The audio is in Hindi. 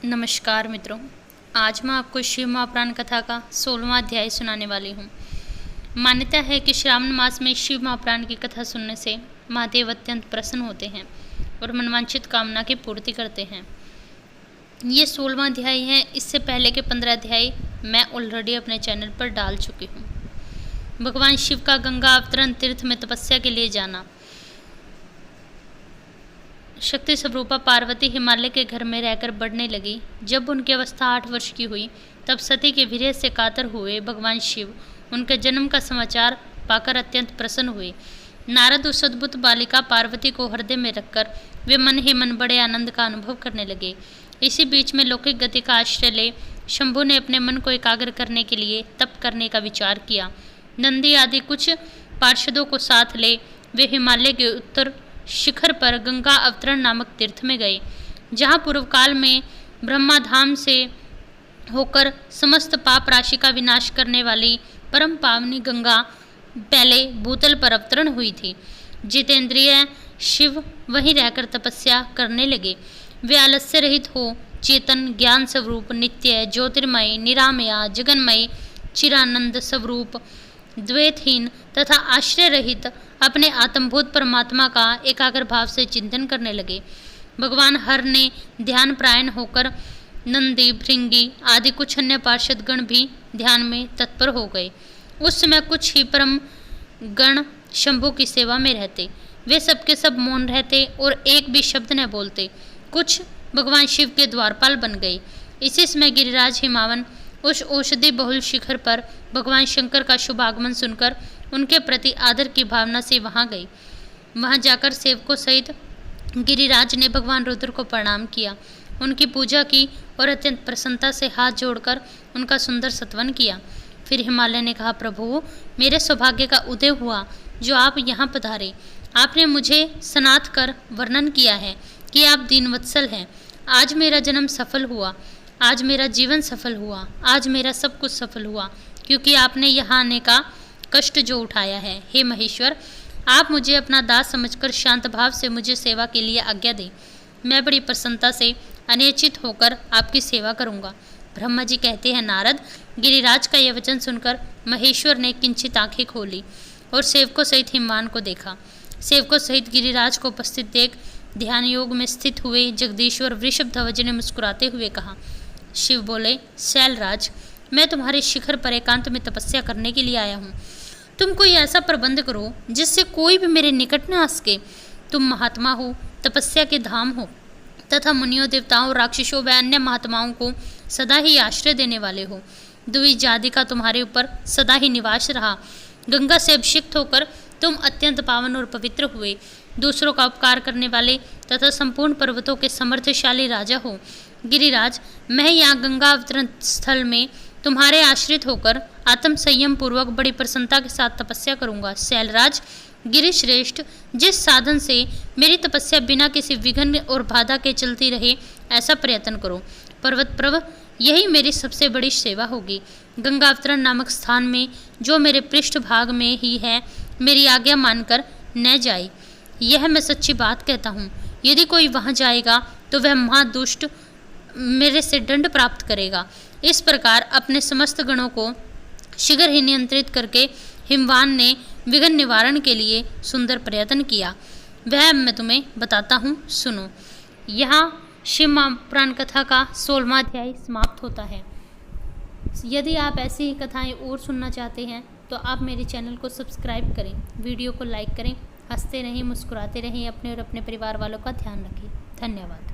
नमस्कार मित्रों, आज मैं आपको शिव महापुराण कथा का 16वां अध्याय सुनाने वाली हूँ। मान्यता है कि श्रावण मास में शिव महापुराण की कथा सुनने से महादेव अत्यंत प्रसन्न होते हैं और मनवांछित कामना की पूर्ति करते हैं। ये 16वां अध्याय है। इससे पहले के 15 अध्याय मैं ऑलरेडी अपने चैनल पर डाल चुकी हूँ। भगवान शिव का गंगा अवतरण तीर्थ में तपस्या के लिए जाना। शक्ति स्वरूपा पार्वती हिमालय के घर में रहकर बढ़ने लगी। जब उनकी अवस्था 8 वर्ष की हुई तब सती के वीर्य से कातर हुए भगवान शिव उनके जन्म का समाचार पाकर अत्यंत प्रसन्न हुए। नारद उस अद्भुत बालिका पार्वती को हृदय में रखकर वे मन ही मन बड़े आनंद का अनुभव करने लगे। इसी बीच में लौकिक गति का आश्रय ले शंभु ने अपने मन को एकाग्र करने के लिए तप करने का विचार किया। नंदी आदि कुछ पार्षदों को साथ ले वे हिमालय के उत्तर शिखर पर गंगा अवतरण नामक तीर्थ में गए, जहाँ पूर्व काल में ब्रह्माधाम से होकर समस्त पाप राशि का विनाश करने वाली परम पावनी गंगा पहले भूतल पर अवतरण हुई थी। जितेंद्रिय शिव वहीं रहकर तपस्या करने लगे। वे आलस्य रहित हो चेतन ज्ञान स्वरूप नित्य ज्योतिर्मय निरामया जगन्मय चिरानंद स्वरूप द्वैतहीन तथा आश्रय रहित अपने आत्मभूत परमात्मा का एकाग्र भाव से चिंतन करने लगे। भगवान हर ने ध्यान प्रायण होकर नंदी भृंगी आदि कुछ अन्य पार्षद गण भी ध्यान में तत्पर हो गए। उस समय कुछ ही परम गण शंभु की सेवा में रहते। वे सबके सब मौन रहते और एक भी शब्द न बोलते। कुछ भगवान शिव के द्वारपाल बन गए। इसी समय गिरिराज हिमावन उस औषधि बहुल शिखर पर भगवान शंकर का शुभ आगमन सुनकर उनके प्रति आदर की भावना से वहां गई। वहां जाकर सेवकों सहित गिरिराज ने भगवान रुद्र को प्रणाम किया, उनकी पूजा की और अत्यंत प्रसन्नता से हाथ जोड़कर उनका सुंदर सत्वन किया। फिर हिमालय ने कहा, प्रभु मेरे सौभाग्य का उदय हुआ जो आप यहाँ पधारे। आपने मुझे सनाथ कर वर्णन किया है कि आप दीनवत्सल हैं। आज मेरा जन्म सफल हुआ, आज मेरा जीवन सफल हुआ, आज मेरा सब कुछ सफल हुआ, क्योंकि आपने यहाँ आने का कष्ट जो उठाया है। हे महेश्वर, आप मुझे अपना दास समझकर शांत भाव से मुझे सेवा के लिए आज्ञा दें। मैं बड़ी प्रसन्नता से अनिश्चित होकर आपकी सेवा करूँगा। ब्रह्मा जी कहते हैं, नारद, गिरिराज का यह वचन सुनकर महेश्वर ने किंचित आंखें खोली और सेवकों सहित हिमवान को देखा। सेवकों सहित गिरिराज को उपस्थित देख ध्यान योग में स्थित हुए जगदीश्वर वृषभध्वज ने मुस्कुराते हुए कहा। शिव बोले, शैलराज, मैं तुम्हारे शिखर पर एकांत में तपस्या करने के लिए आया हूँ। तुम कोई ऐसा प्रबंध करो जिससे कोई भी मेरे निकट न आ सके। तुम महात्मा हो, तपस्या के धाम हो तथा मुनियों देवताओं राक्षसों व अन्य महात्माओं को सदा ही आश्रय देने वाले हो। द्विज आदि का तुम्हारे ऊपर सदा ही निवास रहा। गंगा से अभिषिक्त होकर तुम अत्यंत पावन और पवित्र हुए। दूसरों का उपकार करने वाले तथा संपूर्ण पर्वतों के समर्थशाली राजा हो। गिरिराज, मैं यहाँ गंगा अवतरण स्थल में तुम्हारे आश्रित होकर आत्म संयम पूर्वक बड़ी प्रसन्नता के साथ तपस्या करूंगा। शैलराज, गिरिश्रेष्ठ, जिस साधन से मेरी तपस्या बिना किसी विघ्न और बाधा के चलती रहे ऐसा प्रयत्न करो। पर्वत प्रभ, यही मेरी सबसे बड़ी सेवा होगी। गंगा अवतरण नामक स्थान में जो मेरे पृष्ठ भाग में ही है, मेरी आज्ञा मानकर न जाए। यह मैं सच्ची बात कहता हूँ। यदि कोई वहाँ जाएगा तो वह महादुष्ट मेरे से दंड प्राप्त करेगा। इस प्रकार अपने समस्त गणों को शीघ्र ही नियंत्रित करके हिमवान ने विघ्न निवारण के लिए सुंदर प्रयत्न किया। वह मैं तुम्हें बताता हूँ, सुनो। यहाँ शिव महापुराण कथा का 16वां अध्याय समाप्त होता है। यदि आप ऐसी ही कथाएं और सुनना चाहते हैं तो आप मेरे चैनल को सब्सक्राइब करें, वीडियो को लाइक करें, हंसते रहें, मुस्कुराते रहें, अपने और अपने परिवार वालों का ध्यान रखें। धन्यवाद।